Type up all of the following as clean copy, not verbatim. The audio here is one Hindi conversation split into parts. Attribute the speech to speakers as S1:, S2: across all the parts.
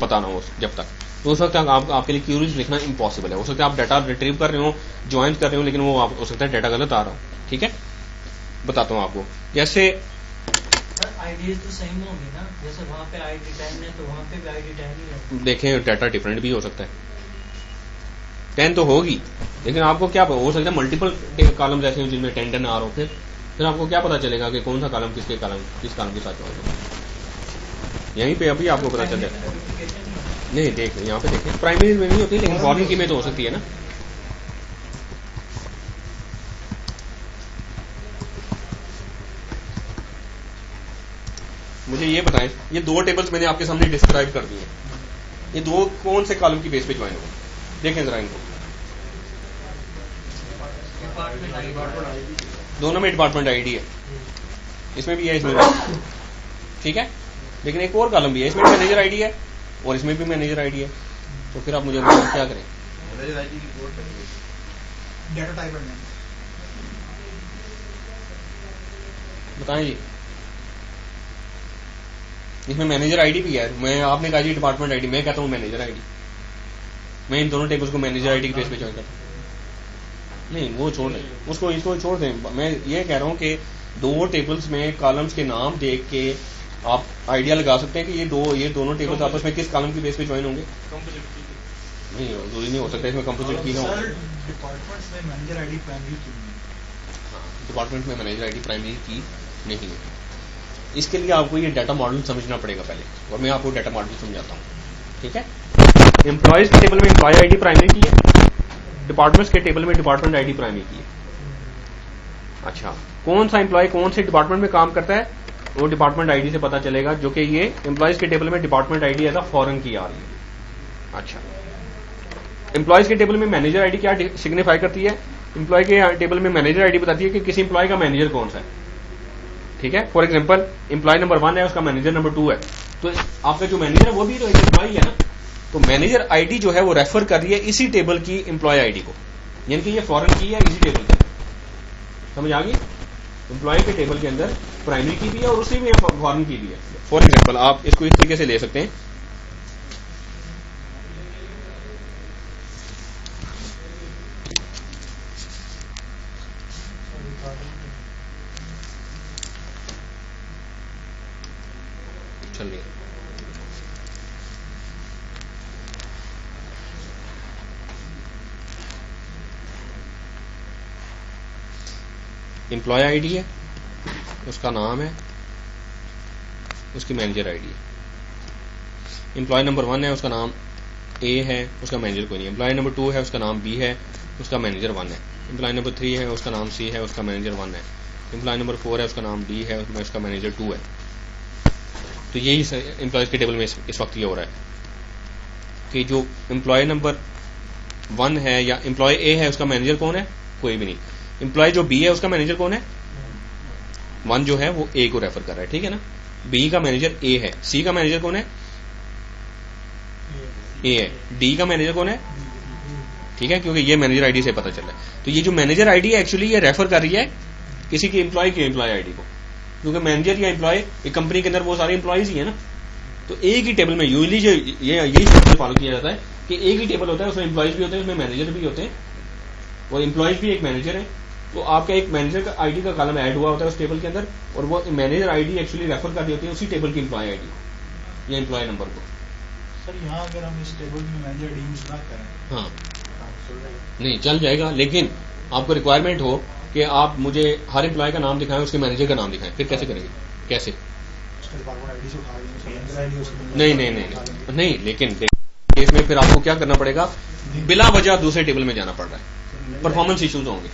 S1: पता ना हो जब तक, तो उस वक्त आपके लिए क्यूरीज लिखना इम्पॉसिबल है। हो सकता है आप डाटा रिट्रीव कर रहे हो, ज्वाइन कर रहे हो, लेकिन वो हो सकता है डाटा गलत आ रहा हो। ठीक है, बताता हूँ आपको। जैसे
S2: आईडी तो सेम होगी ना, जैसे वहाँ पे आईडी 10 है तो वहाँ पे भी आईडी 10 ही है।
S1: देखें डाटा डिफरेंट भी हो सकता है, 10 तो होगी, लेकिन आपको क्या हो सकता है मल्टीपल कॉलम्स ऐसे हैं जिनमें 10 आ रहा हो, फिर आपको क्या पता चलेगा कि कौन सा कॉलम किस कॉलम के साथ होगा? यहीं पे अभी आपको पता चल जाएगा। नहीं देख, यहाँ पे देखें प्राइमरी में नहीं होती, लेकिन फॉरेन की में तो हो सकती है ना। मुझे ये बताएं, ये दो टेबल्स मैंने आपके सामने डिस्क्राइब कर दिए, ये दो कौन से कॉलम की बेस पे ज्वाइन होगा? देखें जरा इनको, दोनों में डिपार्टमेंट आईडी है, इसमें भी है, इसमें भी। ठीक है, लेकिन एक और कॉलम भी है, इसमें भी मैनेजर आईडी है और इसमें भी मैनेजर आईडी है। तो फिर आप मुझे क्या करें? बताएं जी। इसमें मैनेजर आईडी भी है, मैं आपने कहा जी डिपार्टमेंट आईडी, मैं कहता हूँ मैनेजर आईडी। मैं इन दोनों टेबल्स को मैनेजर आईडी के बेस पे ज्वाइन करता हूँ। नहीं वो छोड़ दें, उसको इसको छोड़ दें। मैं ये कह रहा हूँ कि दो टेबल्स में कॉलम्स के नाम देख के आप आइडिया लगा सकते हैं कि ये दोनों टेबल्स आपस में किस कॉलम की बेस पे ज्वाइन होंगे। नहीं जरूरी नहीं हो सकता इसमें कंपोजिट की ना हो। डिपार्टमेंट में मैनेजर आईडी प्राइमरी की नहीं है। इसके लिए आपको ये डाटा मॉडल समझना पड़ेगा पहले, और मैं आपको डाटा मॉडल समझाता हूँ। ठीक है, एम्प्लॉयज के टेबल में एम्प्लॉय आईडी प्राइमरी की है, डिपार्टमेंट्स के टेबल में डिपार्टमेंट आईडी प्राइमरी की है। अच्छा, कौन सा एम्प्लॉय कौन से डिपार्टमेंट में काम करता है वो डिपार्टमेंट आईडी से पता चलेगा, जो कि ये एम्प्लॉयज के टेबल में department ID as a foreign key आ रही है। अच्छा, एम्प्लॉयज के टेबल में मैनेजर आईडी क्या सिग्निफाई करती है? एम्प्लॉय के टेबल में मैनेजर आईडी बताती है कि किसी एम्प्लॉय का मैनेजर कौन सा है। ठीक है, फॉर एग्जाम्पल एम्प्लॉय नंबर 1 है, उसका मैनेजर नंबर 2 है, तो आपका जो मैनेजर है वो भी तो एक एम्प्लॉय है ना। तो मैनेजर आईडी जो है वो रेफर कर रही है इसी टेबल की एम्प्लॉय आईडी को, यानी कि ये फॉरेन की है इसी टेबल के अंदर। समझ आ गई? एम्प्लॉय के टेबल के अंदर प्राइमरी की भी है और उसी में फॉरेन की भी है। फॉर एग्जाम्पल आप इसको इस तरीके से ले सकते हैं, चलिए एम्प्लॉय आईडी है, उसका नाम है, उसकी मैनेजर आईडी है। एम्प्लॉय नंबर 1 है, उसका नाम ए है, उसका मैनेजर कोई नहीं। एम्प्लॉय नंबर 2 है, उसका नाम बी है, उसका मैनेजर 1 है। एम्प्लॉय नंबर 3 है, उसका नाम सी है, उसका मैनेजर 1 है। एम्प्लॉय नंबर 4 है, उसका नाम डी है, उसका मैनेजर 2 है। तो यही एम्प्लॉयज के टेबल में इस वक्त ये हो रहा है कि जो एम्प्लॉय नंबर 1 है या एम्प्लॉय ए है, उसका मैनेजर कौन है? कोई भी नहीं। एम्प्लॉय जो बी है उसका मैनेजर कौन है? 1 जो है वो ए को रेफर कर रहा है, ठीक है ना। बी का मैनेजर ए है, सी का मैनेजर कौन है? ए है। डी का मैनेजर कौन है? ठीक है, क्योंकि ये मैनेजर आईडी से पता चल रहा है। तो ये जो मैनेजर आईडी है एक्चुअली ये रेफर कर रही है किसी की एम्प्लॉय की एम्प्लॉय आईडी को, क्योंकि मैनेजर या एम्प्लॉय एक कंपनी के अंदर वो सारे एम्प्लॉयज ही है ना। तो एक ही टेबल में यूजली जो यही स्ट्रक्चर फॉलो किया जाता है कि एक ही टेबल होता है, उसमें एम्प्लॉयज भी होते हैं, उसमें मैनेजर भी होते हैं, और एम्प्लॉयज भी एक मैनेजर है। तो आपका एक मैनेजर का आईडी का कॉलम ऐड हुआ होता है उस टेबल के अंदर, और वो मैनेजर आईडी एक्चुअली रेफर कर रही होती है उसी टेबल की एम्प्लॉय आईडी या एम्प्लॉय नंबर को।
S3: सर यहाँ अगर हम इस टेबल में मैनेजर आईडी यूज ना करें,
S1: हाँ नहीं चल जाएगा, लेकिन आपको रिक्वायरमेंट हो कि आप मुझे हर एम्प्लॉय का नाम दिखाएं, उसके मैनेजर का नाम दिखाएं, फिर कैसे करेंगे? कैसे? नहीं, लेकिन केस में फिर आपको क्या करना पड़ेगा? बिला वजह दूसरे टेबल में जाना पड़ रहा है, परफॉर्मेंस इश्यूज होंगे।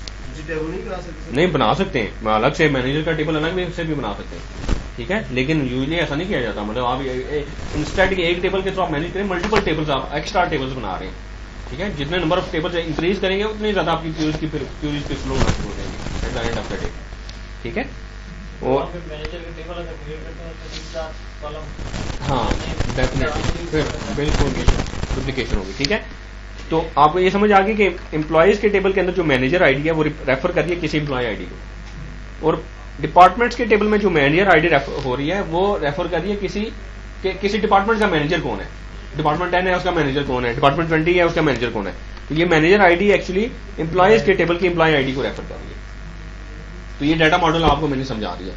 S1: नहीं बना सकते हैं, अलग से मैनेजर का टेबल अलग से भी बना सकते हैं, ठीक है, लेकिन यूजली ऐसा नहीं किया जाता। मतलब आप इंस्टेड के एक टेबल के थ्रू आप मैनेज करें, मल्टीपल टेबल्स आप एक्स्ट्रा टेबल्स बना रहे हैं, ठीक है। जितने नंबर ऑफ टेबल्स इंक्रीज करेंगे उतनी ज्यादा आपकी क्यूरीज की फ्लो होना शुरू हो जाएगी at the end of the day, ठीक है। और हाँ डेफिनेटली फिर बिल्कुल डुप्लीकेशन होगी, ठीक है। तो आपको ये समझ आ गई कि एम्प्लॉयज के टेबल के अंदर जो मैनेजर आईडी है वो रेफर कर रही है किसी एम्प्लॉय आईडी को, और डिपार्टमेंट्स के टेबल में जो मैनेजर आईडी रेफर हो रही है वो रेफर कर रही है किसी डिपार्टमेंट का मैनेजर कौन है। डिपार्टमेंट 10 है उसका मैनेजर कौन है, डिपार्टमेंट 20 है उसका मैनेजर कौन है। तो ये मैनेजर आईडी एक्चुअली एम्प्लॉयज के टेबल की एम्प्लॉय आईडी को रेफर कर रही है। तो ये डाटा मॉडल आपको मैंने समझा दिया।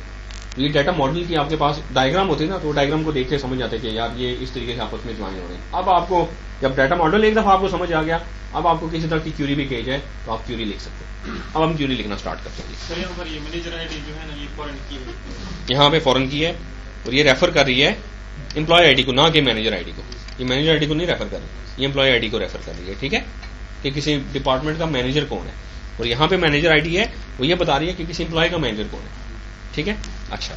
S1: तो ये डाटा मॉडल की आपके पास डायग्राम होती है ना, तो डायग्राम को देख के समझ जाते हैं कि यार ये इस तरीके से आपस में ज्वाइन हो रहे हैं। अब आपको जब डाटा मॉडल एक दफा आपको समझ आ गया, अब आपको किसी तरह की क्यूरी भी कही जाए तो आप क्यूरी लिख सकते हैं। अब हम क्यूरी लिखना स्टार्ट करते हैं।
S3: सर यहाँ पर ये मैनेजर आईडी जो है ना ये फॉरेन की है,
S1: यहाँ पे फॉरेन की है और ये रेफर कर रही है एम्प्लॉय आईडी को, ना कि मैनेजर आईडी को। ये मैनेजर आईडी को नहीं रेफर कर रही, ये एम्प्लॉय आईडी को रेफर कर रही है। ठीक है, कि किसी डिपार्टमेंट का मैनेजर कौन है, और यहाँ पे मैनेजर आईडी है वो ये बता रही है कि किसी एम्प्लॉय का मैनेजर कौन है। ठीक है, अच्छा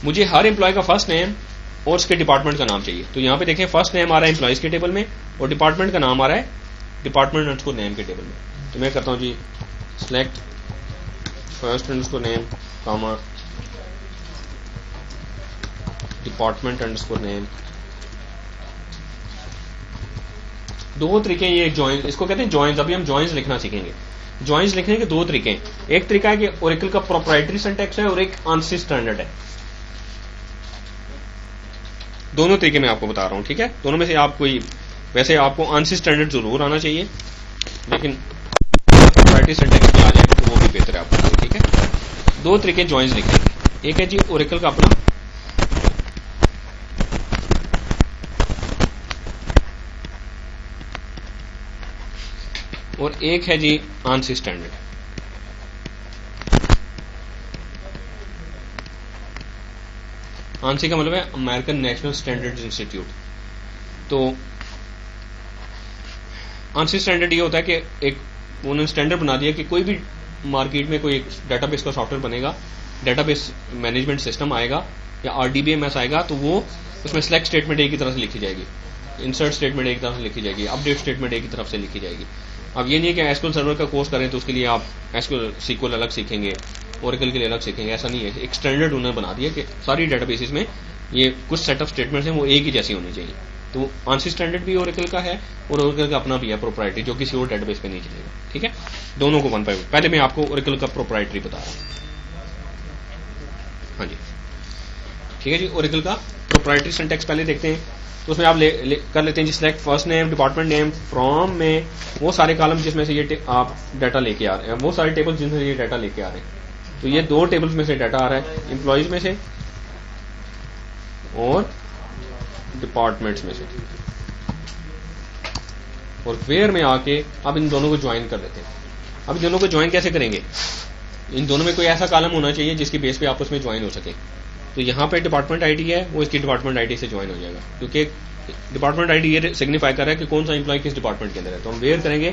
S1: मुझे हर एम्प्लॉय का फर्स्ट नेम और उसके डिपार्टमेंट का नाम चाहिए। तो यहाँ पे देखें फर्स्ट नेम आ रहा है एम्प्लॉयज के टेबल में और डिपार्टमेंट का नाम आ रहा है डिपार्टमेंट अंडरस्कोर नेम के टेबल में। तो मैं करता हूँ ji select first underscore name comma department underscore name. दो तरीके हैं ये जॉइन, इसको कहते हैं जॉइंस। अभी हम जॉइंस लिखना सीखेंगे। जॉइंस लिखने के दो तरीके हैं, एक तरीका है कि ओरेकल का प्रोप्राइटरी सिंटैक्स है और एक आंसर स्टैंडर्ड है। दोनों तरीके मैं आपको बता रहा हूं। ठीक है, दोनों में से आप कोई, वैसे आपको आंसर स्टैंडर्ड जरूर आना चाहिए, लेकिन प्रोप्राइटरी सिंटैक्स में आ जाए तो वो भी बेहतर है आपको। ठीक है, दो तरीके जॉइंस लिखने, एक है जी ओरेकल का अपना, और एक है जी आंसर स्टैंडर्ड। आंसर का मतलब है अमेरिकन नेशनल स्टैंडर्ड इंस्टीट्यूट। तो आंसर स्टैंडर्ड ये होता है कि एक उन्होंने स्टैंडर्ड बना दिया कि कोई भी मार्केट में कोई एक डाटाबेस का सॉफ्टवेयर बनेगा, डाटाबेस मैनेजमेंट सिस्टम आएगा या आरडीबीएमएस आएगा, तो वो उसमें सिलेक्ट स्टेटमेंट एक ही तरह से लिखी जाएगी, इंसर्ट स्टेटमेंट एक तरफ से लिखी जाएगी, अपडेट स्टेटमेंट एक ही तरफ से लिखी जाएगी। अब ये नहीं है कि एसक्यूएल सर्वर का कोर्स करें तो उसके लिए आप एसक्यूएल सीक्वल अलग सीखेंगे, ओरेकल के लिए अलग सीखेंगे, ऐसा नहीं है। एक स्टैंडर्ड उन्होंने बना दिया कि सारी डेटाबेसेस में ये कुछ सेट ऑफ स्टेटमेंट्स हैं वो एक ही जैसी होनी चाहिए। तो आंसर स्टैंडर्ड भी ओरेकल का है और ओरेकल का अपना भी है प्रोप्राइटरी, जो किसी और डेटाबेस पे नहीं चलेगा। ठीक है, दोनों को 1 पहले मैं आपको ओरेकल का प्रोप्राइटरी बता रहा हूँ। हाँ जी, ठीक है जी, ओरेकल का प्रोप्राइटरी सिंटैक्स पहले देखते हैं। तो उसमें आप कर लेते हैं ji select first name department name from में वो सारे कॉलम जिसमें से ये आप डाटा लेके आ रहे हैं, वो सारे टेबल जिनमें ये डाटा लेके आ रहे हैं। तो ये दो टेबल्स में से डाटा आ रहा है, एम्प्लॉयज में से और डिपार्टमेंट्स में से। और वेयर में आके अब इन दोनों को ज्वाइन कर लेते हैं। अब इन दोनों को ज्वाइन कैसे करेंगे? इन दोनों में कोई ऐसा कॉलम होना चाहिए जिसकी बेस पे आपस में ज्वाइन हो सके। तो यहाँ पे डिपार्टमेंट आईडी है, वो इसकी डिपार्टमेंट आईडी से ज्वाइन हो जाएगा, क्योंकि डिपार्टमेंट आईडी ये सिग्निफाई कर रहा है कि कौन सा एम्प्लॉय किस डिपार्टमेंट के अंदर है। तो हम वेयर करेंगे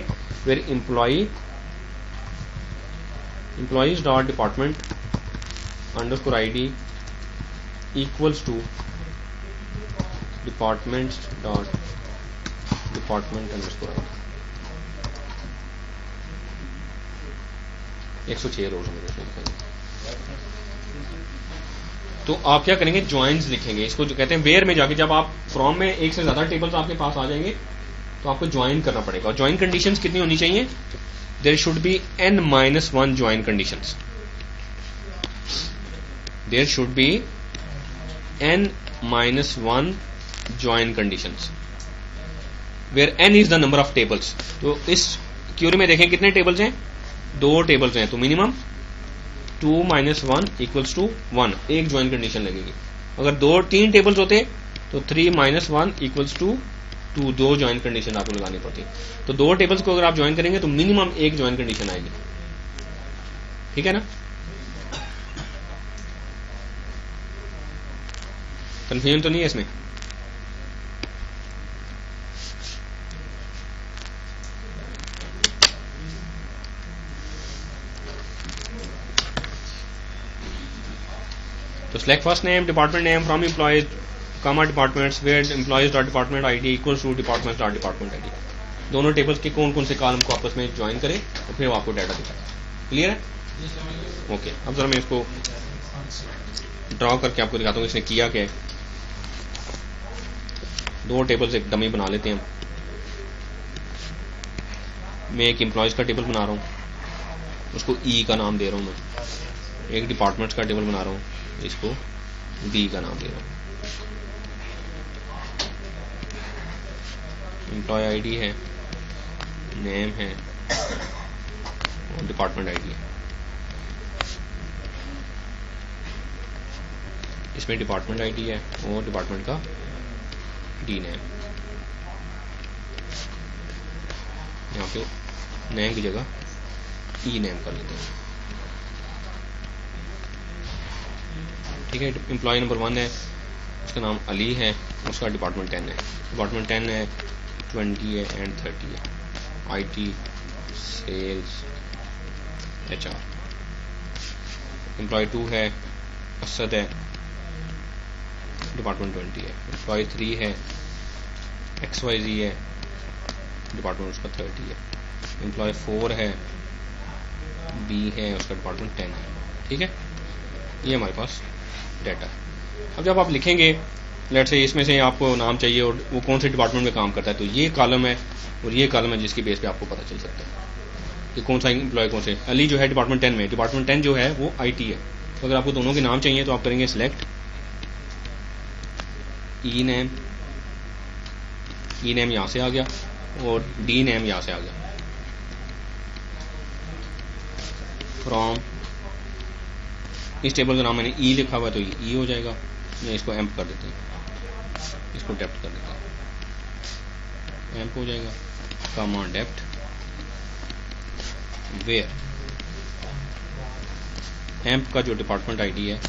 S1: where employees dot department underscore ID equals to departments dot department underscore ID. 106 rows में लिखेंगे। तो आप क्या करेंगे, ज्वाइंस लिखेंगे। इसको जो कहते हैं वेयर में जाके जब आप फ्रॉम में एक से ज्यादा टेबल्स आपके पास आ जाएंगे तो आपको ज्वाइन करना पड़ेगा। और ज्वाइन कंडीशंस कितनी होनी चाहिए? There should be n-1 join conditions. There should be n-1 join conditions where n is the number of tables. तो इस क्यूरी में देखें कितने टेबल्स हैं, 2 टेबल्स हैं, तो मिनिमम 2 - 1 इक्वल्स टू 1, एक ज्वाइन कंडीशन लगेगी। अगर 3 टेबल्स होते तो 3 - 1 इक्वल्स टू 2, 2 ज्वाइन कंडीशन आपको लगानी पड़ती। तो 2 टेबल्स को अगर आप ज्वाइन करेंगे तो मिनिमम एक ज्वाइन कंडीशन आएगी। ठीक है ना? कंफ्यूजन तो नहीं है इसमें? तो select first name department name from employees comma departments where employees dot department id equals to departments dot department id। दोनों टेबल्स के कौन कौन से कॉलम को आपस में ज्वाइन करें तो फिर वो आपको डाटा दिखाएगा। क्लियर है? ओके, अब जरा मैं इसको ड्रॉ करके आपको दिखाता हूँ इसने किया क्या है। 2 टेबल्स एक डमी बना लेते हैं हम। मैं एक एम्प्लॉयज का टेबल बना रहा हूँ, उसको ई का नाम दे रहा हूँ मैं। एक डिपार्टमेंट्स का टेबल बना रहा हूँ, इसको बी का नाम दे रहा हूं। एम्प्लॉय आईडी है, नेम है और डिपार्टमेंट आईडी है। इसमें डिपार्टमेंट आईडी है और डिपार्टमेंट का डी नेम। यहाँ पे नेम की जगह ई नेम कर लेते हैं। ठीक है, एम्प्लॉय नंबर 1 है, उसका नाम अली है, उसका डिपार्टमेंट 10 है। डिपार्टमेंट 10 है, 20 है एंड 30 है। IT, sales, HR. एम्प्लॉय 2 है, असद है, डिपार्टमेंट 20 है। एम्प्लॉय 3 है, XYZ है, डिपार्टमेंट उसका 30 है। एम्प्लॉय 4 है, बी है, उसका डिपार्टमेंट 10 है। ठीक है, ये हमारे पास डाटा है। अब जब आप लिखेंगे, लेट्स से इसमें से आपको नाम चाहिए और वो कौन से डिपार्टमेंट में काम करता है, तो ये कॉलम है और ये कॉलम है जिसकी बेस पे आपको पता चल सकता है कि कौन सा एम्प्लॉय कौन से। अली जो है डिपार्टमेंट 10 में, डिपार्टमेंट 10 जो है वो आईटी है। तो अगर आपको दोनों के नाम चाहिए तो आप करेंगे सिलेक्ट ई नेम यहाँ से आ गया और डी नेम यहाँ से आ गया। फ्रॉम, इस टेबल का नाम मैंने ई लिखा हुआ है तो ये ई हो जाएगा। मैं इसको एम्प कर देते हैं, इसको डेप्थ कर देते हैं, एम्प हो जाएगा। कॉमा डेप्थ वेयर, एम्प का जो डिपार्टमेंट आईडी है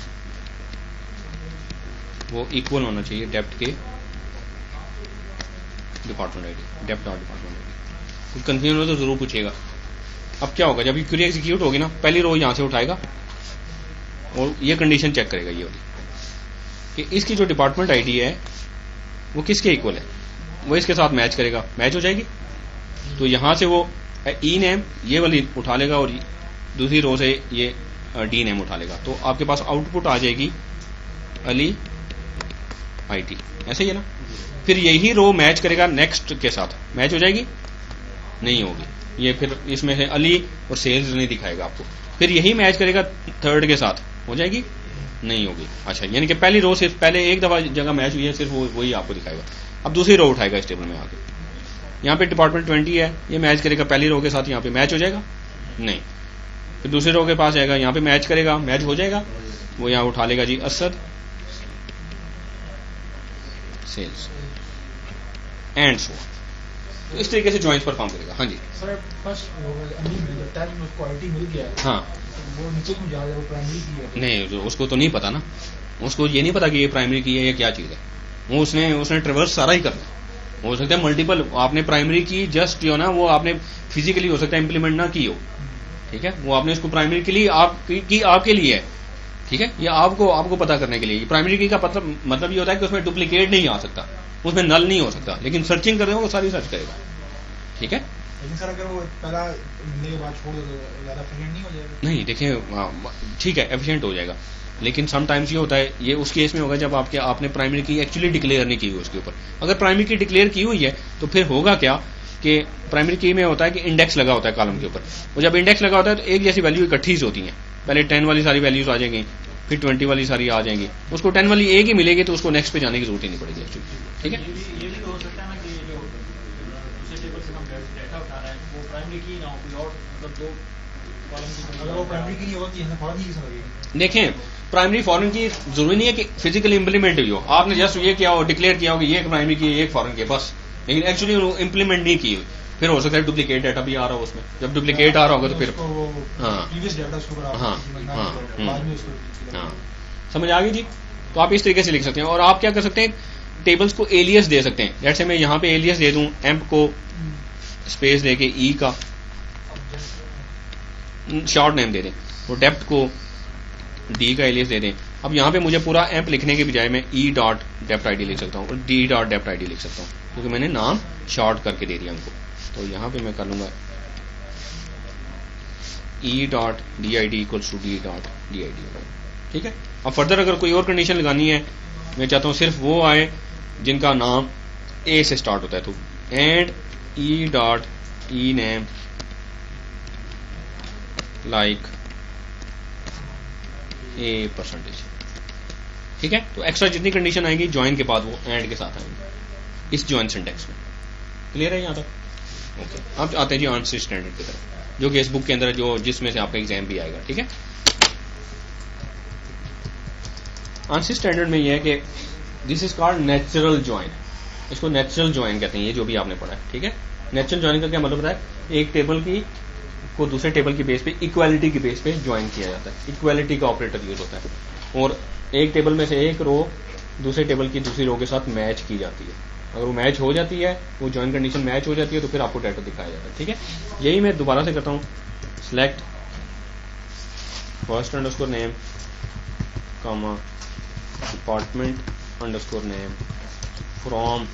S1: वो इक्वल होना चाहिए डेप्थ के डिपार्टमेंट आईडी, डेप्थ और डिपार्टमेंट आईडी। कुछ कंफ्यूजन हो तो जरूर पूछेगा। अब क्या होगा, जब ये क्वेरी एग्जीक्यूट होगी ना, पहली रो यहां से उठाएगा और ये कंडीशन चेक करेगा ये वाली कि इसकी जो डिपार्टमेंट आईडी है वो किसके इक्वल है, वो इसके साथ मैच करेगा। मैच हो जाएगी तो यहां से वो ई नेम ये वाली उठा लेगा और दूसरी रो से ये डी नेम उठा लेगा। तो आपके पास आउटपुट आ जाएगी अली आईटी, ऐसे ही है ना। फिर यही रो मैच करेगा नेक्स्ट के साथ, मैच हो जाएगी, नहीं होगी। ये फिर इसमें से अली और सेल्स नहीं दिखाएगा आपको। फिर यही मैच करेगा थर्ड के साथ, हो जाएगी, नहीं होगी। अच्छा, यानी कि पहली रो सिर्फ पहले एक दफा जगह मैच हुई है, सिर्फ वही आपको दिखाएगा। अब दूसरी रो उठाएगा इस टेबल में आके, यहाँ पे डिपार्टमेंट 20 है, ये मैच करेगा पहली रो के साथ, यहाँ पे मैच हो जाएगा, नहीं। फिर दूसरी रो के पास आएगा, यहाँ पे मैच करेगा, मैच हो जाएगा, वो यहाँ उठा लेगा जी असद सेल्स एंड सो। तो इस तरीके से जॉइंस पर काम करेगा। हाँ जी
S3: सर, फर्स्ट उसको आईटी मिल गया,
S1: हाँ,
S3: वो नीचे क्यों जा रहा है, वो प्राइमरी की है?
S1: नहीं, उसको तो नहीं पता ना, उसको ये नहीं पता कि ये प्राइमरी की है या क्या चीज है। वो उसने ट्रेवर्स सारा ही करना। हो सकता है मल्टीपल, आपने प्राइमरी की जस्ट जो ना वो आपने फिजिकली हो सकता है इंप्लीमेंट ना की हो, ठीक है, वो आपने उसको प्राइमरी के लिए आपके लिए है, ठीक है, ये आपको पता करने के लिए। प्राइमरी की का मतलब ये होता है कि उसमें डुप्लीकेट नहीं आ सकता, उसमें नल नहीं हो सकता, लेकिन सर्चिंग कर रहे हो वो सारी सर्च करेगा, ठीक है।
S3: लेकिन सर अगर वो पहला मिलने के बाद छोड़ दो तो ज्यादा एफिशिएंट नहीं हो जाएगा?
S1: नहीं, देखिए ठीक है, एफिशिएंट हो जाएगा, लेकिन समटाइम्स ये होता है, ये उस केस में होगा जब आपने प्राइमरी की एक्चुअली डिक्लेयर नहीं की हुई उसके ऊपर। अगर प्राइमरी की डिक्लेयर की हुई है तो फिर होगा क्या कि प्राइमरी की में होता है कि इंडेक्स लगा होता है कॉलम के ऊपर, और जब इंडेक्स लगा होता है तो एक जैसी वैल्यू इकट्ठी होती हैं। पहले 10 वाली सारी वैल्यूज आ जाएंगी, फिर 20 वाली सारी आ जाएंगी, उसको 10 वाली एक ही मिलेगी तो उसको नेक्स्ट पे जाने की जरूरत ही नहीं पड़ेगी एक्चुअली, ठीक है।
S2: ये भी तो हो सकता है ना कि जो दूसरे टेबल से हम डेटा उठा रहे हैं वो प्राइमरी की ना हो, कोई और मतलब दो कॉलम की,
S3: अगर वो प्राइमरी की नहीं होगी हमें फॉरन की समझेगी।
S1: देखें, प्राइमरी फॉरेन की जरूरी नहीं है कि फिजिकली इंप्लीमेंट हुई हो, आपने जस्ट ये किया हो, डिक्लेयर किया हो कि ये एक प्राइमरी की एक फॉरेन की है बस, लेकिन एक्चुअली इंप्लीमेंट नहीं की हुई। फिर हो सकता है डुप्लीकेट डाटा भी आ रहा हो उसमें, जब डुप्लीकेट आ रहा होगा तो फिर
S3: प्रीवियस डाटा उसको
S1: हाँ, समझ आ गई जी। तो आप इस तरीके से लिख सकते हैं, और आप क्या कर सकते हैं, टेबल्स को एलियस दे सकते हैं। जैसे मैं यहाँ पे एलियस दे दूं, एम्प को स्पेस देके ई का शॉर्ट नेम दे दें, तो डेप्थ को डी का एलियस दे दें। अब यहाँ पे मुझे पूरा एम्प लिखने के बजाय मैं ई डॉट डेप्थ आईडी लिख सकता हूँ और डी डॉट डेप्थ आईडी लिख सकता हूँ, क्योंकि मैंने नाम शॉर्ट करके दे दिया उनको। तो यहाँ पे मैं कर लूंगा E dot D I D equals to D dot D I D, ठीक है। अब फर्दर अगर कोई और कंडीशन लगानी है, मैं चाहता हूँ सिर्फ वो आए जिनका नाम ए से स्टार्ट होता है, तो and E dot E name like a percentage, ठीक है। तो एक्स्ट्रा जितनी कंडीशन आएगी ज्वाइन के बाद वो एंड के साथ आएंगे इस ज्वाइन सिंटेक्स में, क्लियर है यहाँ तक? ओके, अब आते हैं जी आंसर स्टैंडर्ड की तरफ, जो कि इस बुक के अंदर जो जिसमें से आपका एग्जाम भी आएगा, ठीक है। आंसर स्टैंडर्ड में ये है कि this is called natural join, इसको नेचुरल ज्वाइन कहते हैं, ये जो भी आपने पढ़ा है, ठीक है। नेचुरल ज्वाइन का क्या मतलब होता है? एक टेबल की को दूसरे टेबल की बेस पे इक्वालिटी की बेस पे ज्वाइन किया जाता है, इक्वालिटी का ऑपरेटर यूज होता है, और एक टेबल में से एक रो दूसरे टेबल की दूसरी रो के साथ मैच की जाती है। अगर वो मैच हो जाती है, वो ज्वाइन कंडीशन मैच हो जाती है, तो फिर आपको डाटा दिखाया जाता है, ठीक है। यही मैं दोबारा से करता हूँ, select first underscore name comma department underscore name from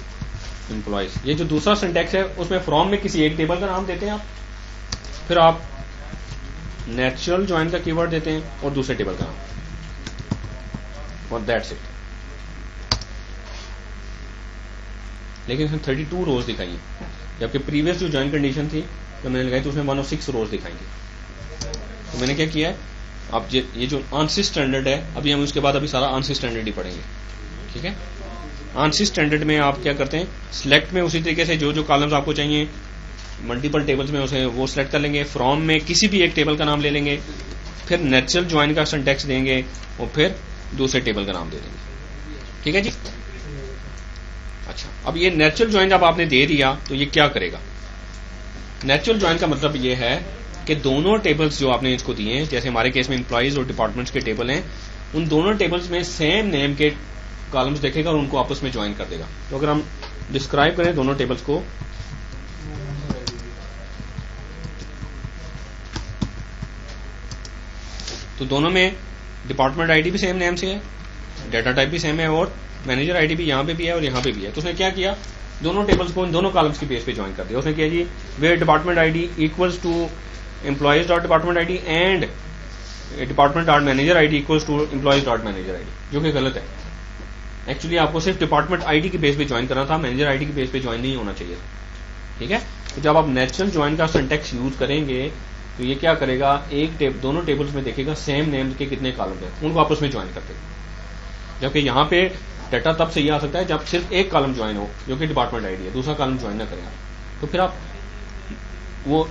S1: employees. ये जो दूसरा सिंटैक्स है उसमें फ्रॉम में किसी एक टेबल का नाम देते हैं आप, फिर आप नेचुरल ज्वाइन का कीवर्ड देते हैं और दूसरे टेबल का नाम, और दैट्स इट। लेकिन इसमें 32 रोज दिखाई है, जबकि प्रीवियस जो ज्वाइन कंडीशन थी तो मैंने लगाई तो उसमें 1 of 6 रोज दिखाई थी। तो मैंने क्या किया है, अब ये जो आंसर स्टैंडर्ड है, अभी हम उसके बाद अभी सारा आंसर स्टैंडर्ड ही पढ़ेंगे, ठीक है। आंसर स्टैंडर्ड में आप क्या करते हैं, सिलेक्ट में उसी तरीके से जो जो कॉलम्स आपको चाहिए मल्टीपल टेबल्स में उसे वो सिलेक्ट कर लेंगे, फ्रॉम में किसी भी एक टेबल का नाम ले लेंगे, फिर नेचुरल ज्वाइन का सिंटैक्स देंगे और फिर दूसरे टेबल का नाम दे देंगे, ठीक है जी। अच्छा, अब ये नेचुरल ज्वाइन जब आपने दे दिया तो ये क्या करेगा? नेचुरल ज्वाइन का मतलब ये है कि दोनों टेबल्स जो आपने इसको दिए हैं, जैसे हमारे केस में एम्प्लॉइज और डिपार्टमेंट्स के टेबल हैं, उन दोनों टेबल्स में सेम नेम के कॉलम्स देखेगा और उनको आपस में ज्वाइन कर देगा। तो अगर हम डिस्क्राइब करें दोनों टेबल्स को, तो दोनों में डिपार्टमेंट आईडी भी सेम नेम से है, डाटा टाइप भी सेम है, और मैनेजर आईडी भी यहाँ पे भी है और यहाँ पे भी है। तो उसने क्या किया, दोनों टेबल्स को इन दोनों कॉलम्स की बेस पे ज्वाइन कर दिया। उसने किया ji where department ID equals to employees dot department ID and department dot manager ID equals to employees dot manager ID, जो कि गलत है। एक्चुअली आपको सिर्फ डिपार्टमेंट आईडी की बेस पे ज्वाइन करना था, मैनेजर आईडी की बेस पे ज्वाइन नहीं होना चाहिए, ठीक है। तो जब आप नेचुरल ज्वाइन का सिंटैक्स यूज करेंगे तो ये क्या करेगा, दोनों टेबल्स में देखेगा सेम नेम के कितने कॉलम हैं, उनको आपस में ज्वाइन कर देगा। जबकि यहाँ पे डाटा तब सही आ सकता है जब सिर्फ एक कॉलम ज्वाइन हो जो कि डिपार्टमेंट आईडी है, दूसरा कॉलम ज्वाइन ना करेगा, तो फिर आप वो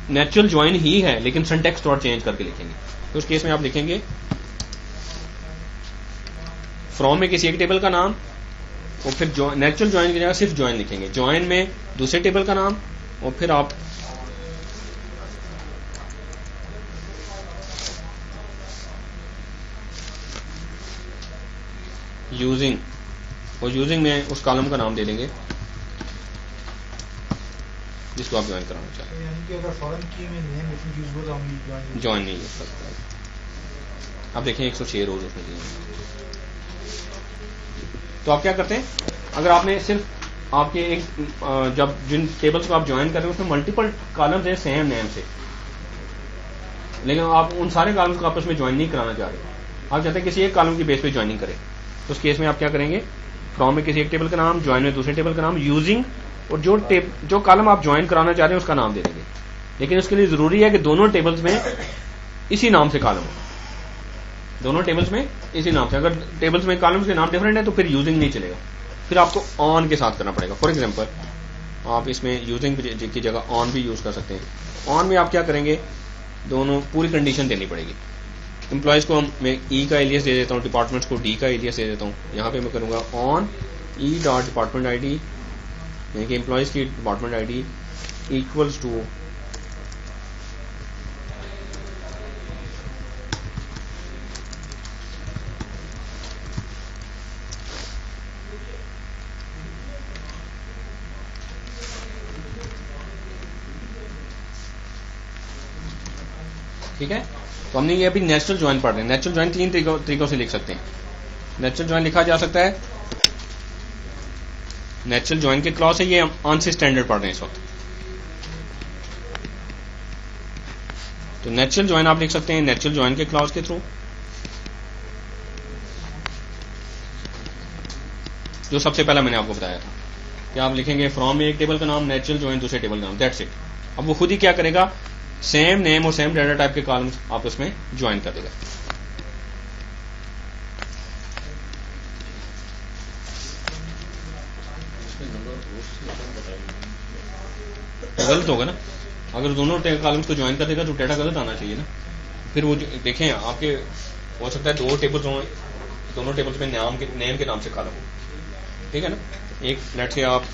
S1: नेचुरल ज्वाइन ही है लेकिन सिंटैक्स थोड़ा चेंज करके लिखेंगे। तो उस केस में आप लिखेंगे फ्रॉम में किसी एक टेबल का नाम और फिर नेचुरल ज्वाइन की जगह सिर्फ ज्वाइन लिखेंगे, ज्वाइन में दूसरे टेबल का नाम और फिर आप यूजिंग, और यूजिंग में उस कॉलम का नाम दे देंगे जिसको आप ज्वाइन कराना चाहते हैं।
S3: यानी कि अगर फॉरेन की में नेम डिफरेंट यूज हो तो हम
S1: ज्वाइन नहीं यूज कर सकते। आप देखें 106 रोज उसमें दिए। तो आप क्या करते हैं, अगर आपने सिर्फ आपके एक जब जिन टेबल्स को आप ज्वाइन कर रहे हैं उसमें मल्टीपल कॉलम्स हैं सेम नेम से, लेकिन आप उन सारे कॉलम्स को आपस में ज्वाइन नहीं कराना चाह रहे, आप चाहते हैं किसी एक कॉलम की बेस पे ज्वाइनिंग करें, तो उस केस में आप क्या करेंगे, फ्रॉम में किसी एक टेबल का नाम, ज्वाइन में दूसरे टेबल का नाम, यूजिंग, और जो कॉलम आप ज्वाइन कराना चाह रहे हैं उसका नाम दे देंगे। लेकिन उसके लिए जरूरी है कि दोनों टेबल्स में इसी नाम से कॉलम हो, दोनों टेबल्स में इसी नाम से। अगर टेबल्स में कॉलम्स के नाम डिफरेंट है तो फिर यूजिंग नहीं चलेगा, फिर आपको ऑन के साथ करना पड़ेगा। फॉर एग्जांपल आप इसमें यूजिंग की जगह ऑन भी यूज कर सकते हैं। ऑन में आप क्या करेंगे, दोनों पूरी कंडीशन देनी पड़ेगी। एम्प्लॉयज को मैं ई का एलियस दे देता हूँ, डिपार्टमेंट्स को डी का एलियस दे देता हूँ। यहाँ पे मैं करूँगा on E dot department ID, यानी कि एम्प्लॉयज की डिपार्टमेंट आईडी इक्वल्स टू ठीक है। तो हमने ये अभी नेचुरल ज्वाइन पढ़ रहे हैं। नेचुरल ज्वाइन 3 तरीकों से लिख सकते हैं। नेचुरल ज्वाइन लिखा जा सकता है, नेचुरल ज्वाइन के क्लॉज है, ये हम आंसर स्टैंडर्ड पढ़ रहे हैं इस वक्त। तो नेचुरल ज्वाइन आप लिख सकते हैं नेचुरल ज्वाइन के क्लॉज के थ्रू, जो सबसे पहला मैंने आपको बताया था कि आप लिखेंगे फ्रॉम में एक टेबल का नाम, नेचुरल ज्वाइन दूसरे टेबल का नाम, दैट्स इट। अब वो खुद ही क्या करेगा, सेम नेम और सेम डाटा टाइप के कॉलम्स आप उसमें ज्वाइन कर देगा। गलत होगा ना, अगर दोनों कॉलम्स को ज्वाइन कर देगा तो डाटा गलत आना चाहिए ना। फिर वो देखें आपके हो सकता है दो टेबल्स हों, दोनों टेबल्स में नेम के नाम से कॉलम हो, ठीक है ना। एक लेट से आप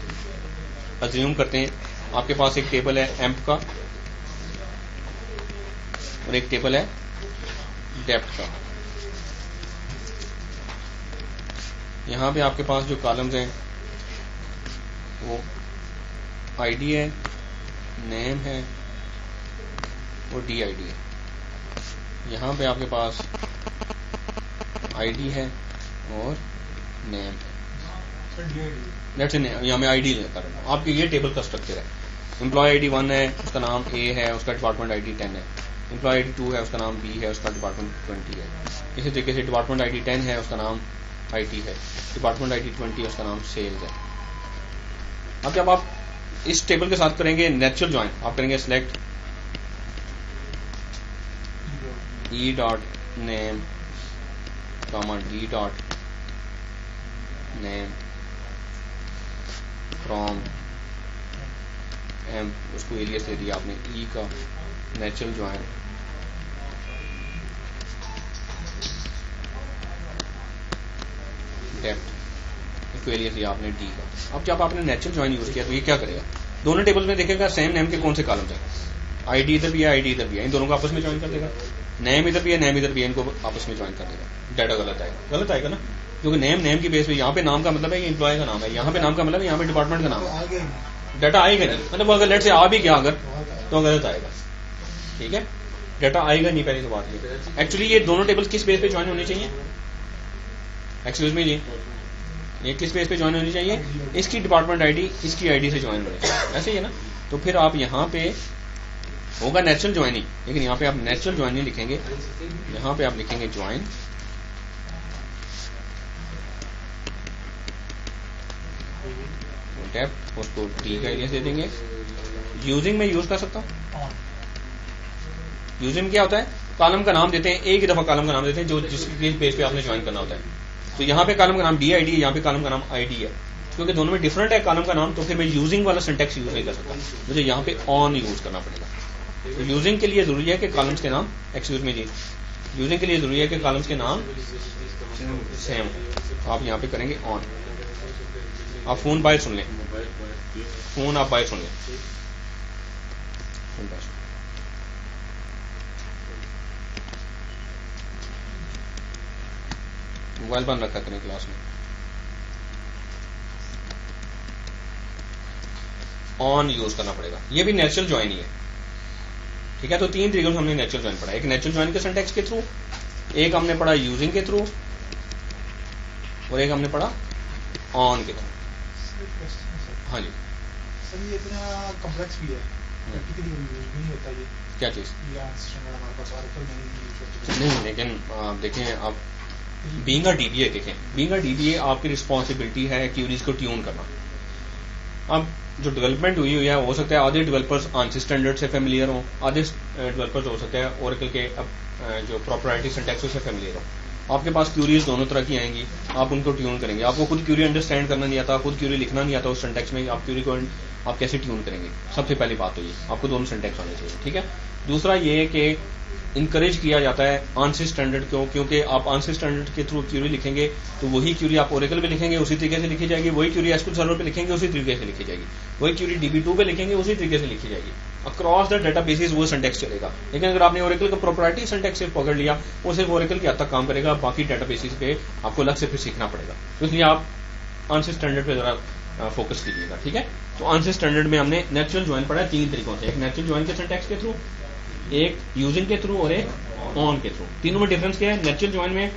S1: अज्यूम करते हैं आपके पास एक टेबल है एम्प का और एक टेबल है डेप्थ का। यहां पे आपके पास जो कॉलम्स हैं वो आईडी है, नेम है और डी आई डी है। यहाँ पे आपके पास आईडी है और नेम है। लेट्स से यहाँ मैं आईडी लेता हूँ, आपके ये टेबल का स्ट्रक्चर है। एम्प्लॉय आईडी 1 है, उसका नाम ए है, उसका डिपार्टमेंट आईडी 10 है। एम्प्लॉय आईडी 2 है, उसका नाम बी है, उसका डिपार्टमेंट 20 है। इसी तरीके से डिपार्टमेंट आईडी 10 है, उसका नाम आईटी है। डिपार्टमेंट आईडी 20 है, उसका नाम सेल्स है। अब जब आप इस टेबल के साथ करेंगे नेचुरल ज्वाइन, आप करेंगे select E dot name comma D dot name from M, उसको एलियस दे दिया आपने ई का, नेचुरल ज्वाइन डेप्थ, इसको एलियस दिया आपने डी का। अब जब आपने नेचुरल ज्वाइन यूज किया तो ये क्या करेगा, दोनों टेबल में देखेगा सेम नेम के कौन से कॉलम्स हैं, आईडी इधर भी है, आईडी इधर भी है, इन दोनों को आपस में ज्वाइन कर देगा। नेम इधर भी है, नेम इधर भी है, इनको आपस में ज्वाइन कर देगा। डाटा गलत आएगा ना, क्योंकि नेम की बेस पे यहाँ पे नाम का मतलब है कि एम्प्लॉय का नाम है, यहाँ पे नाम का मतलब है यहाँ पे डिपार्टमेंट का नाम है, डाटा आएगा नहीं। मतलब अगर लेट से आ भी गया अगर तो गलत आएगा, ठीक है, डाटा आएगा नहीं। पहली तो बात ये एक्चुअली ये दोनों टेबल किस बेस पे ज्वाइन होने चाहिए, एक्चुअली में ये किस बेस पे ज्वाइन होनी चाहिए, इसकी डिपार्टमेंट आईडी इसकी आईडी से ज्वाइन होनी चाहिए, ऐसे ही है ना। तो फिर आप यहाँ पे होगा नेचुरल ज्वाइनिंग, लेकिन यहाँ पे आप नेचुरल ज्वाइनिंग लिखेंगे, यहाँ पे आप लिखेंगे ज्वाइन डेप्थ, उसको डी का एरिया दे देंगे। यूजिंग में यूज कर सकता हूँ। यूजिंग क्या होता है, कॉलम का नाम देते हैं, एक ही दफा कॉलम का नाम देते हैं जो जिसके बेस पे आपने ज्वाइन करना होता है। तो यहाँ पे कॉलम का नाम डी आई डी है, यहाँ पे कॉलम का नाम आई डी है, क्योंकि दोनों में डिफरेंट है कॉलम का नाम, तो फिर मैं यूजिंग वाला सिंटेक्स यूज नहीं कर सकता, मुझे यहाँ पे ऑन यूज करना पड़ेगा। तो यूजिंग के लिए जरूरी है कि कॉलम्स के नाम, एक्सक्यूज मी जी, यूजिंग के लिए जरूरी है कि कॉलम्स के नाम सेम, आप यहाँ पे करेंगे ऑन। आप फोन बाय सुन लें, फोन आप बाय सुन लें, मोबाइल बंद रखा करें क्लास में। ऑन यूज करना पड़ेगा, ये भी नेचुरल ज्वाइन ही है, ठीक है। तो तीन तरीकों से हमने नेचुरल ज्वाइन पढ़ा, एक नेचुरल ज्वाइन के सिंटैक्स के थ्रू, एक हमने पढ़ा यूजिंग के थ्रू, और एक हमने पढ़ा ऑन के थ्रू। हाँ जी
S3: सर, ये इतना कॉम्प्लेक्स भी है, प्रैक्टिकली यूज भी नहीं होता ये, क्या चीज हमारे पास ऑरेकल
S1: नहीं, लेकिन देखें आप बीइंग अ डीबीए, देखें बीइंग अ डीबीए आपकी रिस्पॉन्सिबिलिटी है क्यूरीज को ट्यून करना। अब जो डेवलपमेंट हुई है, हो सकता है आधे डेवलपर्स आंसी स्टैंडर्ड से फेमिलियर हों, आधे डेवलपर्स हो सकते हैं ओरेकल के जो प्रोप्राइटरी सिंटैक्स से फेमिलियर हो। आपके पास क्यूरीज दोनों तरह की आएंगी, आप उनको ट्यून करेंगे। आपको खुद क्यूरी अंडरस्टैंड करना नहीं आता, खुद क्यूरी लिखना नहीं आता उस सिंटैक्स में, आप क्यूरी को आप कैसे ट्यून करेंगे। सबसे पहली बात तो ये, आपको दोनों सिंटैक्स होने चाहिए, ठीक है। दूसरा ये कि इंकरेज किया जाता है आंसी स्टैंडर्ड को, क्योंकि आप आंसी स्टैंडर्ड के थ्रू क्यूरी लिखेंगे तो वही क्यूरी आप ओरेकल पे लिखेंगे उसी तरीके से लिखी जाएगी, वही क्यूरी एसक्यूएल सर्वर पे लिखेंगे उसी तरीके से लिखी जाएगी, वही क्यूरी DB2 पे लिखेंगे उसी तरीके से लिखी जाएगी। अक्रॉस द डेटाबेसेस वो सिंटैक्स चलेगा। लेकिन अगर आपने ओरेकल का प्रोप्राइटरी सिंटैक्स सिर्फ पकड़ लिया, वो सिर्फ ओरेकल की हद तक काम करेगा, बाकी डेटाबेसेस पे आपको अलग से फिर सीखना पड़ेगा। तो इसलिए आप आंसी स्टैंडर्ड पे जरा फोकस कीजिएगा, ठीक है। तो आंसी स्टैंडर्ड में हमने नेचुरल ज्वाइन पढ़ा है तीन तरीकों से, एक नेचुरल ज्वाइन के सिंटैक्स के थ्रू, एक यूजिंग के थ्रू और एक ऑन के थ्रू। तीनों में डिफरेंस क्या है, नेचुरल ज्वाइन में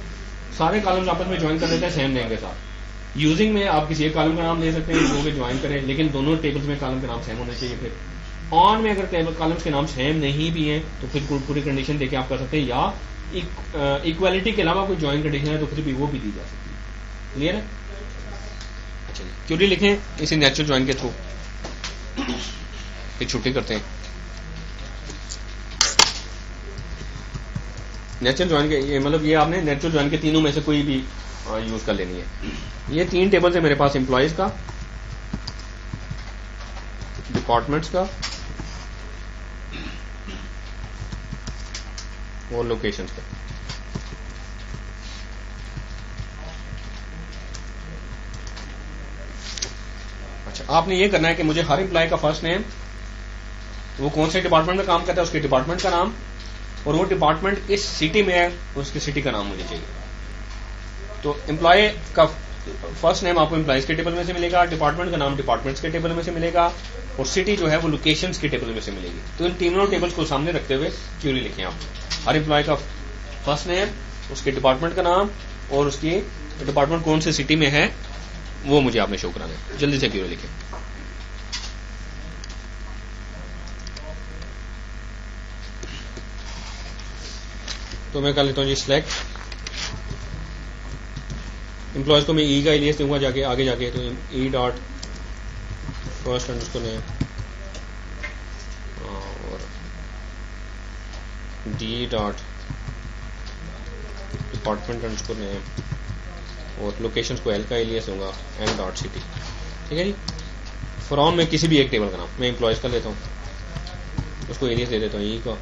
S1: सारे कॉलम्स आपस में ज्वाइन कर देते हैं सेम नेम के साथ। यूजिंग में आप किसी एक कॉलम का नाम ले सकते हैं जो कि ज्वाइन करें, लेकिन दोनों टेबल्स में कॉलम के नाम सेम होने चाहिए। फिर ऑन में अगर टेबल कॉलम्स के नाम सेम नहीं भी हैं तो फिर पूरी कंडीशन देके आप कर सकते हैं, या इक्वालिटी के अलावा कोई ज्वाइन कंडीशन है तो फिर भी वो भी दी जा सकती है। क्लियर है? अच्छा जी, क्यूरी लिखें इसी नेचुरल ज्वाइन के थ्रू। एक छुट्टी करते हैं। नेचुरल ज्वाइन के ये मतलब ये आपने नेचुरल ज्वाइन के तीनों में से कोई भी यूज कर लेनी है। ये तीन टेबल्स है मेरे पास, एम्प्लॉयज का, डिपार्टमेंट्स का और लोकेशन पे। अच्छा, आपने ये करना है कि मुझे हर एम्प्लॉय का फर्स्ट नेम, वो कौन से डिपार्टमेंट में काम करता है उसके डिपार्टमेंट का नाम, और वो डिपार्टमेंट इस सिटी में है उसकी सिटी का नाम मुझे चाहिए। तो एम्प्लॉय का फर्स्ट नेम आपको एम्प्लॉयज के टेबल में से मिलेगा, डिपार्टमेंट का नाम डिपार्टमेंट्स के टेबल में से मिलेगा, और सिटी जो है वो लोकेशंस के टेबल में से मिलेगी। तो इन तीनों टेबल्स को सामने रखते हुए क्यूरी लिखें आप। हर एम्प्लॉय का फर्स्ट नेम, उसके डिपार्टमेंट का नाम, और उसकी डिपार्टमेंट कौन से सिटी में है वो मुझे आपने शो कराना है। जल्दी से क्यूरी लिखें। तो मैं कर लेता हूँ जी सिलेक्ट एम्प्लॉयज को मैं ई का एलियस दूंगा जाके आगे जाके, तो E dot first underscore name और D dot department underscore name, और लोकेशन को एल का एलियस दूंगा एल डॉट सिटी। ठीक है जी। फ्रॉम में किसी भी एक टेबल का नाम, मैं एम्प्लॉयज का लेता हूँ, उसको एलियस दे देता हूँ ई का,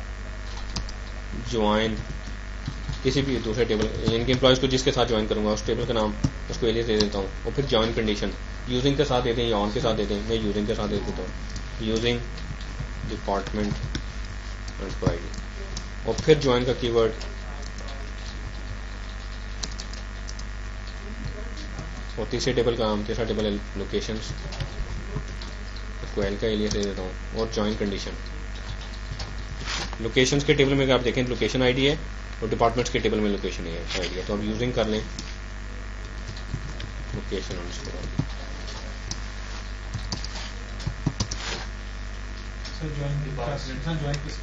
S1: ज्वाइन किसी भी दूसरे टेबल, यानी कि एम्प्लॉयज को जिसके साथ ज्वाइन करूंगा उस टेबल का नाम, उसको एलियस दे देता हूँ, और फिर ज्वाइन कंडीशन यूजिंग के साथ देते हैं या ऑन के साथ देते हैं। मैं यूजिंग के साथ दे देता हूँ, यूजिंग डिपार्टमेंट अंडरस्कोर आईडी, और फिर ज्वाइन का कीवर्ड, और तीसरे टेबल का नाम, तीसरा टेबल है लोकेशंस, उसको एल का एलियस दे देता हूँ, और ज्वाइन कंडीशन लोकेशंस के टेबल में आप देखें लोकेशन आईडी है, और डिपार्टमेंट्स के टेबल में लोकेशन आईडी है। तो अब यूजिंग कर लें location underscore ID.
S3: Sir join किस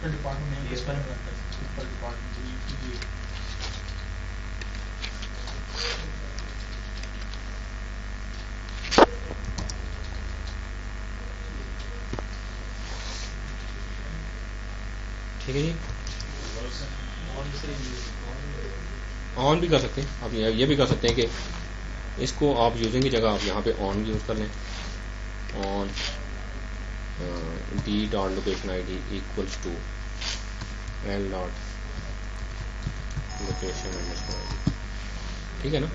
S3: डिपार्टमेंट नेम किस पर लगता है? डिपार्टमेंट
S1: ठीक है जी। ऑन भी कर सकते हैं आप, ये भी कर सकते हैं कि इसको आप यूजिंग की जगह आप यहाँ पे ऑन यूज कर लें, on D dot location I D equals to L dot location underscore I D. ठीक है ना।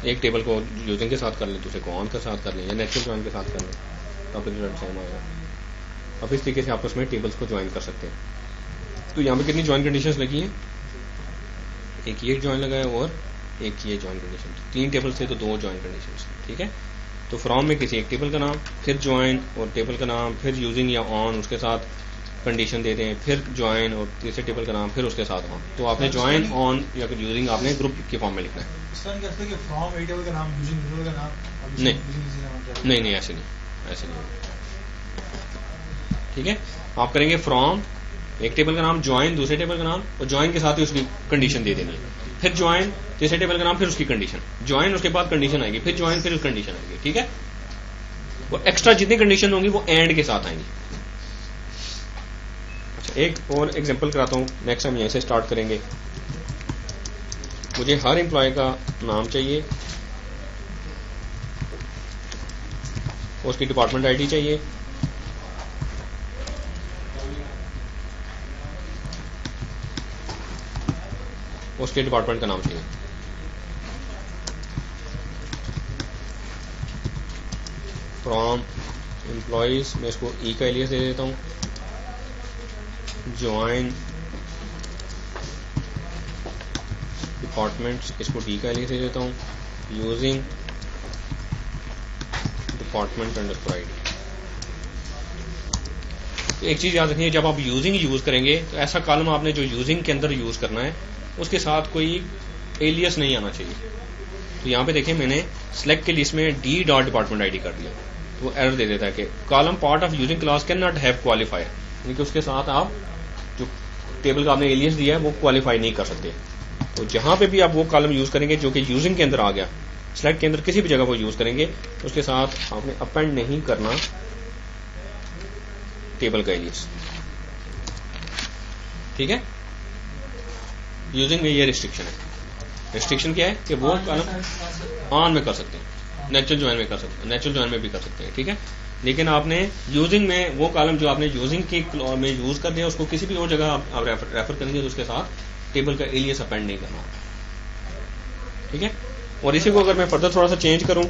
S1: एक टेबल को यूजिंग के साथ कर लें, दूसरे को ऑन के साथ कर लें, या नेचुरल ज्वाइन के साथ कर लें, तो फिर रिजल्ट सेम आएगा। अब इस तरीके से आपस में टेबल्स को ज्वाइन कर सकते हैं। तो यहाँ पे कितनी ज्वाइन कंडीशंस लगी हैं? एक ये ज्वाइन लगा है और एक ये ज्वाइन कंडीशन। 3 टेबल से तो 2 ज्वाइन कंडीशंस। ठीक है। तो फ्रॉम में किसी एक टेबल का नाम, फिर ज्वाइन और टेबल का नाम, फिर यूजिंग या ऑन उसके साथ कंडीशन देते हैं, फिर ज्वाइन और तीसरे टेबल का नाम, फिर उसके साथ ऑन। तो आपने ज्वाइन ऑन या फिर यूजिंग आपने ग्रुप के फॉर्म में लिखना है।
S3: कि फ्रॉम ए टेबल का नाम, यूजिंग टेबल का नाम,
S1: नहीं ऐसे नहीं। ठीक है। आप करेंगे फ्रॉम एक टेबल का नाम, ज्वाइन दूसरे टेबल का नाम, और ज्वाइन के साथ ही उसकी कंडीशन दे देनी है, फिर ज्वाइन तीसरे टेबल का नाम, फिर उसकी कंडीशन, ज्वाइन उसके बाद कंडीशन आएगी, फिर ज्वाइन फिर कंडीशन आएगी। ठीक है। वो एक्स्ट्रा जितनी कंडीशन होंगी वो एंड के साथ आएंगी। अच्छा, एक और एग्जांपल कराता हूँ। नेक्स्ट हम यहीं से स्टार्ट करेंगे। मुझे हर एम्प्लॉय का नाम चाहिए, उसकी डिपार्टमेंट आईडी चाहिए, उसके डिपार्टमेंट का नाम चाहिए। फ्रॉम एम्प्लॉइज मैं इसको ई का एलियस दे देता हूँ, ज्वाइन डिपार्टमेंट्स इसको डी का एलियस दे देता हूँ, यूजिंग डिपार्टमेंट अंडरस्कोर आईडी। तो एक चीज याद रखिए, जब आप यूजिंग यूज करेंगे तो ऐसा कॉलम आपने जो यूजिंग के अंदर यूज करना है उसके साथ कोई एलियस नहीं आना चाहिए। तो यहाँ पे देखिए मैंने सिलेक्ट के लिस्ट में डी डॉट डिपार्टमेंट आईडी कर दिया, तो वो एरर दे देता है कि column part of using class can not have qualifier, यानी कि उसके साथ आप जो टेबल का आपने एलियस दिया है वो क्वालिफाई नहीं कर सकते। तो जहां पे भी आप वो कॉलम यूज करेंगे जो कि यूजिंग के अंदर आ गया, सिलेक्ट के अंदर किसी भी जगह वो यूज करेंगे, उसके साथ आपने अपेंड नहीं करना टेबल का एलियस। ठीक है। यूजिंग में ये रिस्ट्रिक्शन है। रिस्ट्रिक्शन क्या है कि वो कॉलम ऑन में कर सकते हैं, नेचुरल ज्वाइन में कर सकते हैं, नेचुरल ज्वाइन में भी कर सकते हैं, ठीक है। लेकिन आपने यूजिंग में वो कॉलम जो आपने यूजिंग के में यूज कर दिया उसको किसी भी और जगह आप रेफर करेंगे तो उसके साथ टेबल का एलियस अपेंड नहीं करना, ठीक है। और इसी को अगर मैं फर्दर थोड़ा सा चेंज करूं,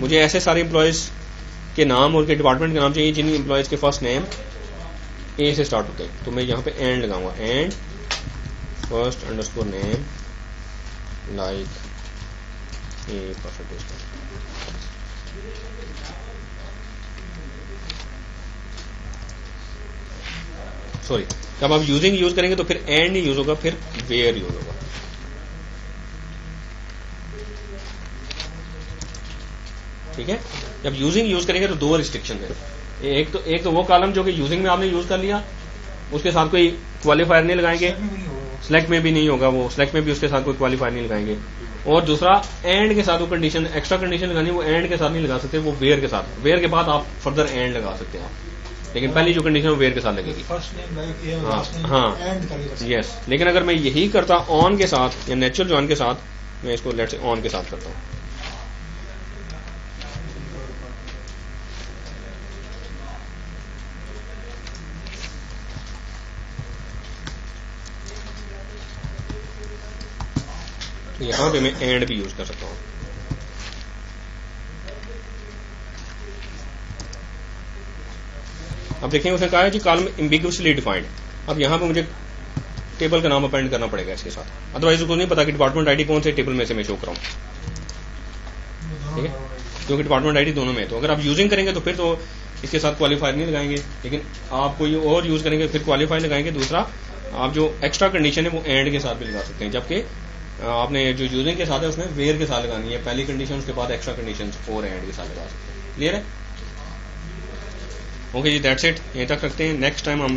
S1: मुझे ऐसे सारे एम्प्लॉयज के नाम और के डिपार्टमेंट के नाम चाहिए जिन एम्प्लॉयज के फर्स्ट नेम ए से स्टार्ट होते हैं, तो मैं यहाँ पे एंड लगाऊंगा, and first underscore name like a percentage. Sorry, जब आप यूजिंग यूज करेंगे तो फिर एंड नहीं यूज होगा, फिर वेयर यूज होगा, ठीक है। जब यूजिंग यूज करेंगे तो दो रिस्ट्रिक्शन है। एक तो वो कॉलम जो कि यूजिंग में आपने यूज कर लिया उसके साथ कोई क्वालिफायर नहीं लगाएंगे, सिलेक्ट में भी नहीं होगा, वो सिलेक्ट में भी उसके साथ कोई क्वालिफायर नहीं लगाएंगे। और दूसरा एंड के साथ वो कंडीशन, एक्स्ट्रा कंडीशन लगानी वो एंड के साथ नहीं लगा सकते, वो वेयर के साथ, वेयर के बाद आप फर्दर एंड लगा सकते हैं आप, लेकिन पहली जो कंडीशन वो वेयर के साथ लगेगी। हाँ, यस। लेकिन अगर मैं यही करता ऑन के साथ या नेचुरल ज्वाइन के साथ, मैं इसको लेट्स से ऑन के साथ करता हूँ, यहां पे मैं एंड भी यूज कर सकता हूं। अब देखेंगे उसने कहा है कि कॉलम एम्बिगुअसली डिफाइंड। अब यहां पे मुझे टेबल का नाम अपेंड करना पड़ेगा इसके साथ, अदरवाइज उसको नहीं पता कि डिपार्टमेंट आईडी कौन से टेबल में से मैं शो कराऊं, ठीक है, क्योंकि डिपार्टमेंट आईडी दोनों में है। तो अगर आप यूजिंग करेंगे तो फिर तो इसके साथ क्वालिफायर नहीं लगाएंगे, लेकिन आप कोई और यूज करेंगे फिर क्वालिफायर लगाएंगे। दूसरा, आप जो एक्स्ट्रा कंडीशन है वो एंड के साथ भी लगा सकते हैं, जबकि आपने जो यूजिंग के साथ है उसमें वेयर के साथ लगानी है, पहली कंडीशन उसके बाद एक्स्ट्रा कंडीशन और एंड के साथ लगा सकते हैं। क्लियर है? ओके जी, दैट्स इट, यहीं तक रखते हैं। नेक्स्ट टाइम हम